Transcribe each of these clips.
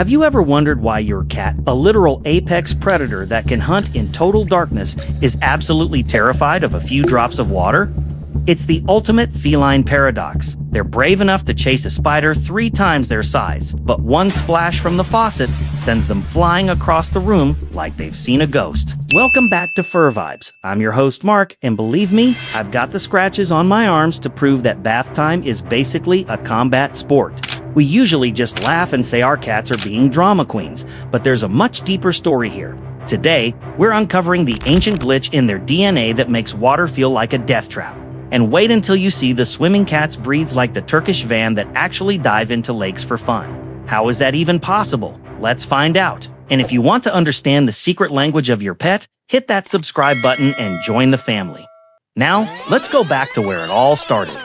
Have you ever wondered why your cat, a literal apex predator that can hunt in total darkness, is absolutely terrified of a few drops of water? It's the ultimate feline paradox. They're brave enough to chase a spider 3 times their size, but one splash from the faucet sends them flying across the room like they've seen a ghost. Welcome back to Fur Vibes. I'm your host Mark, and believe me, I've got the scratches on my arms to prove that bath time is basically a combat sport. We usually just laugh and say our cats are being drama queens, but there's a much deeper story here. Today, we're uncovering the ancient glitch in their DNA that makes water feel like a death trap. And wait until you see the swimming cats breeds like the Turkish van that actually dive into lakes for fun. How is that even possible? Let's find out. And if you want to understand the secret language of your pet, hit that subscribe button and join the family. Now, let's go back to where it all started.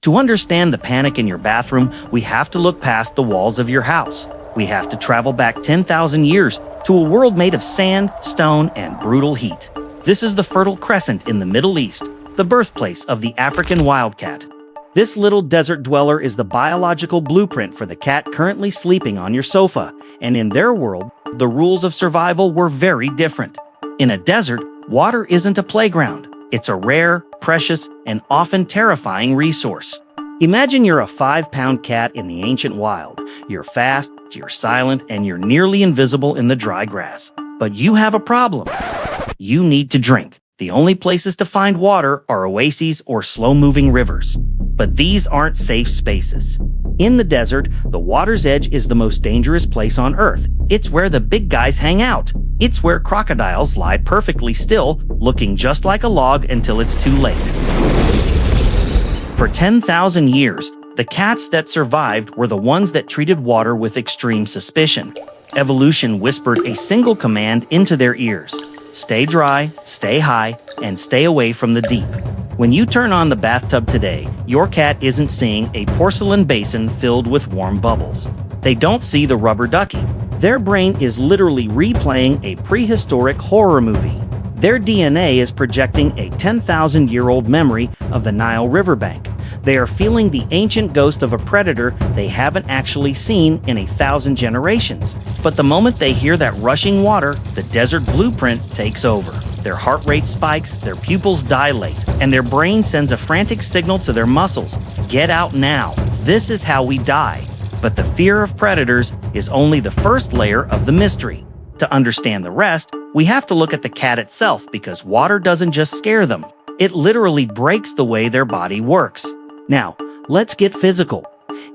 To understand the panic in your bathroom, we have to look past the walls of your house. We have to travel back 10,000 years to a world made of sand, stone, and brutal heat. This is the Fertile Crescent in the Middle East, the birthplace of the African wildcat. This little desert dweller is the biological blueprint for the cat currently sleeping on your sofa, and in their world, the rules of survival were very different. In a desert, water isn't a playground. It's a rare, precious, and often terrifying resource. Imagine you're a 5-pound cat in the ancient wild. You're fast, you're silent, and you're nearly invisible in the dry grass. But you have a problem. You need to drink. The only places to find water are oases or slow-moving rivers. But these aren't safe spaces. In the desert, the water's edge is the most dangerous place on Earth. It's where the big guys hang out. It's where crocodiles lie perfectly still, looking just like a log until it's too late. For 10,000 years, the cats that survived were the ones that treated water with extreme suspicion. Evolution whispered a single command into their ears. Stay dry, stay high, and stay away from the deep. When you turn on the bathtub today, your cat isn't seeing a porcelain basin filled with warm bubbles. They don't see the rubber ducky. Their brain is literally replaying a prehistoric horror movie. Their DNA is projecting a 10,000-year-old memory of the Nile riverbank. They are feeling the ancient ghost of a predator they haven't actually seen in 1,000 generations. But the moment they hear that rushing water, the desert blueprint takes over. Their heart rate spikes, their pupils dilate, and their brain sends a frantic signal to their muscles. Get out now. This is how we die. But the fear of predators is only the first layer of the mystery. To understand the rest, we have to look at the cat itself because water doesn't just scare them. It literally breaks the way their body works. Now, let's get physical.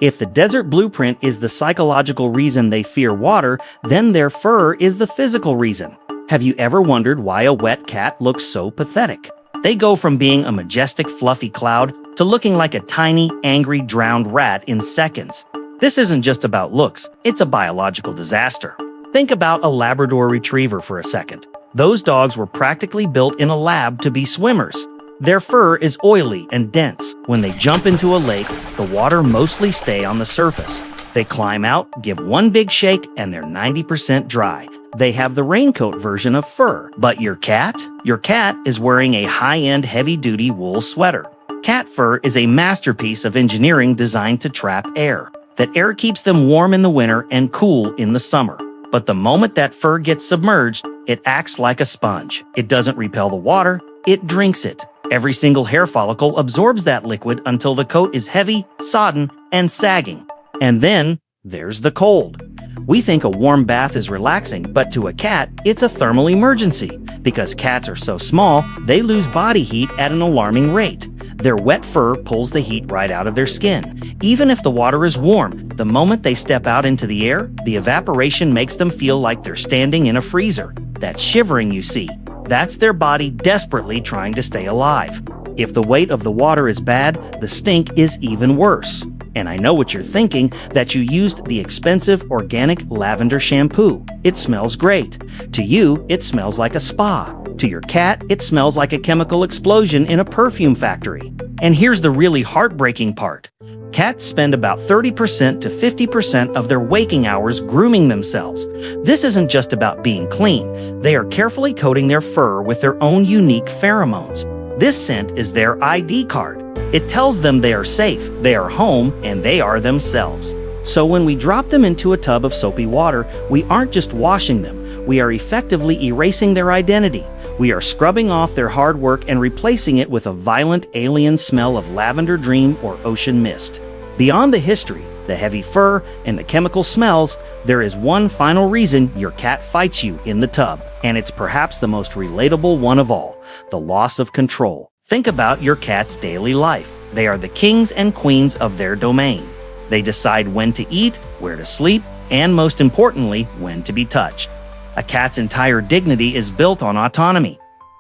If the desert blueprint is the psychological reason they fear water, then their fur is the physical reason. Have you ever wondered why a wet cat looks so pathetic? They go from being a majestic, fluffy cloud to looking like a tiny, angry, drowned rat in seconds. This isn't just about looks, it's a biological disaster. Think about a Labrador Retriever for a second. Those dogs were practically built in a lab to be swimmers. Their fur is oily and dense. When they jump into a lake, the water mostly stays on the surface. They climb out, give one big shake, and they're 90% dry. They have the raincoat version of fur. But your cat? Your cat is wearing a high-end, heavy-duty wool sweater. Cat fur is a masterpiece of engineering designed to trap air. That air keeps them warm in the winter and cool in the summer. But the moment that fur gets submerged, it acts like a sponge. It doesn't repel the water, it drinks it. Every single hair follicle absorbs that liquid until the coat is heavy, sodden, and sagging. And then, there's the cold. We think a warm bath is relaxing, but to a cat, it's a thermal emergency. Because cats are so small, they lose body heat at an alarming rate. Their wet fur pulls the heat right out of their skin. Even if the water is warm, the moment they step out into the air, the evaporation makes them feel like they're standing in a freezer. That shivering you see, that's their body desperately trying to stay alive. If the weight of the water is bad, the stink is even worse. And I know what you're thinking, that you used the expensive organic lavender shampoo. It smells great. To you, it smells like a spa. To your cat, it smells like a chemical explosion in a perfume factory. And here's the really heartbreaking part. Cats spend about 30% to 50% of their waking hours grooming themselves. This isn't just about being clean. They are carefully coating their fur with their own unique pheromones. This scent is their ID card. It tells them they are safe, they are home, and they are themselves. So when we drop them into a tub of soapy water, we aren't just washing them, we are effectively erasing their identity. We are scrubbing off their hard work and replacing it with a violent alien smell of lavender dream or ocean mist. Beyond the history, the heavy fur, and the chemical smells, there is one final reason your cat fights you in the tub, and it's perhaps the most relatable one of all: the loss of control. Think about your cat's daily life. They are the kings and queens of their domain. They decide when to eat, where to sleep, and most importantly, when to be touched. A cat's entire dignity is built on autonomy.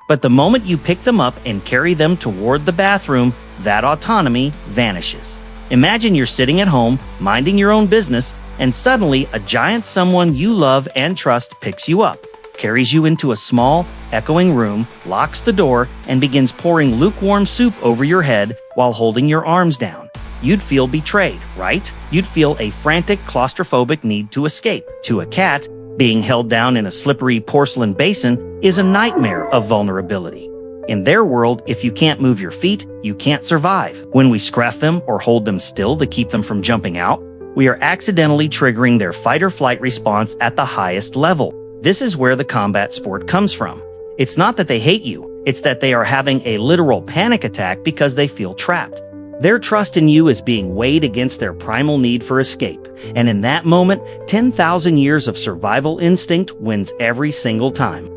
But the moment you pick them up and carry them toward the bathroom, that autonomy vanishes. Imagine you're sitting at home, minding your own business, and suddenly a giant someone you love and trust picks you up, carries you into a small, echoing room, locks the door, and begins pouring lukewarm soup over your head while holding your arms down. You'd feel betrayed, right? You'd feel a frantic, claustrophobic need to escape. To a cat, being held down in a slippery porcelain basin is a nightmare of vulnerability. In their world, if you can't move your feet, you can't survive. When we scruff them or hold them still to keep them from jumping out, we are accidentally triggering their fight-or-flight response at the highest level. This is where the combat sport comes from. It's not that they hate you, it's that they are having a literal panic attack because they feel trapped. Their trust in you is being weighed against their primal need for escape, and in that moment, 10,000 years of survival instinct wins every single time.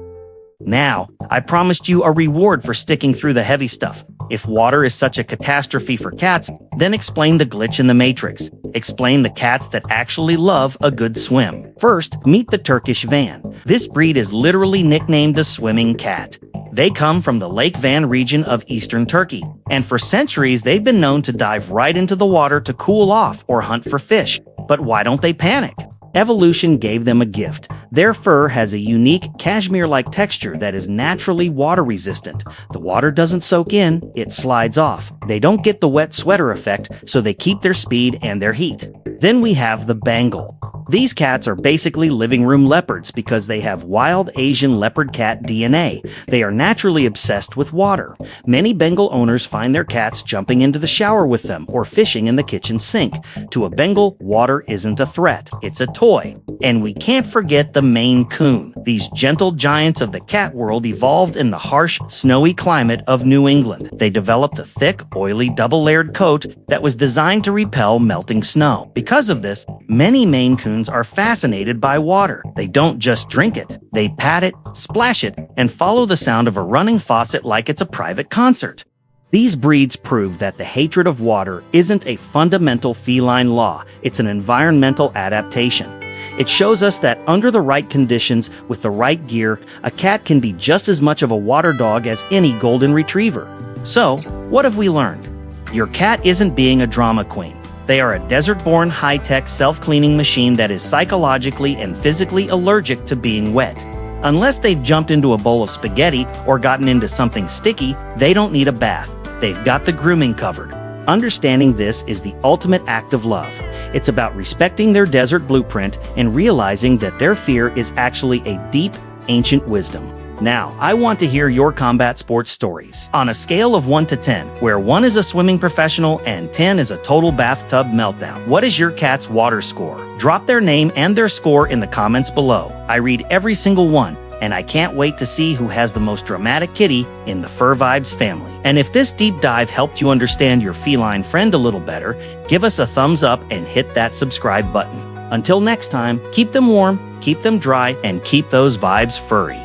Now, I promised you a reward for sticking through the heavy stuff. If water is such a catastrophe for cats, then explain the glitch in the matrix. Explain the cats that actually love a good swim. First, meet the Turkish Van. This breed is literally nicknamed the swimming cat. They come from the Lake Van region of eastern Turkey, and for centuries they've been known to dive right into the water to cool off or hunt for fish. But why don't they panic? Evolution gave them a gift. Their fur has a unique cashmere-like texture that is naturally water-resistant. The water doesn't soak in, it slides off. They don't get the wet sweater effect, so they keep their speed and their heat. Then we have the Bengal. These cats are basically living room leopards because they have wild Asian leopard cat DNA. They are naturally obsessed with water. Many Bengal owners find their cats jumping into the shower with them or fishing in the kitchen sink. To a Bengal, water isn't a threat, it's a toy. And we can't forget the Maine Coon. These gentle giants of the cat world evolved in the harsh, snowy climate of New England. They developed a thick, oily, double-layered coat that was designed to repel melting snow. Because of this, many Maine Coons are fascinated by water. They don't just drink it. They pat it, splash it, and follow the sound of a running faucet like it's a private concert. These breeds prove that the hatred of water isn't a fundamental feline law, it's an environmental adaptation. It shows us that under the right conditions, with the right gear, a cat can be just as much of a water dog as any golden retriever. So, what have we learned? Your cat isn't being a drama queen. They are a desert-born, high-tech, self-cleaning machine that is psychologically and physically allergic to being wet. Unless they've jumped into a bowl of spaghetti or gotten into something sticky, they don't need a bath. They've got the grooming covered. Understanding this is the ultimate act of love. It's about respecting their desert blueprint and realizing that their fear is actually a deep, ancient wisdom. Now, I want to hear your combat sports stories. On a scale of 1 to 10, where 1 is a swimming professional and 10 is a total bathtub meltdown, what is your cat's water score? Drop their name and their score in the comments below. I read every single one, and I can't wait to see who has the most dramatic kitty in the Fur Vibes family. And if this deep dive helped you understand your feline friend a little better, give us a thumbs up and hit that subscribe button. Until next time, keep them warm, keep them dry, and keep those vibes furry.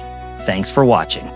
Thanks for watching.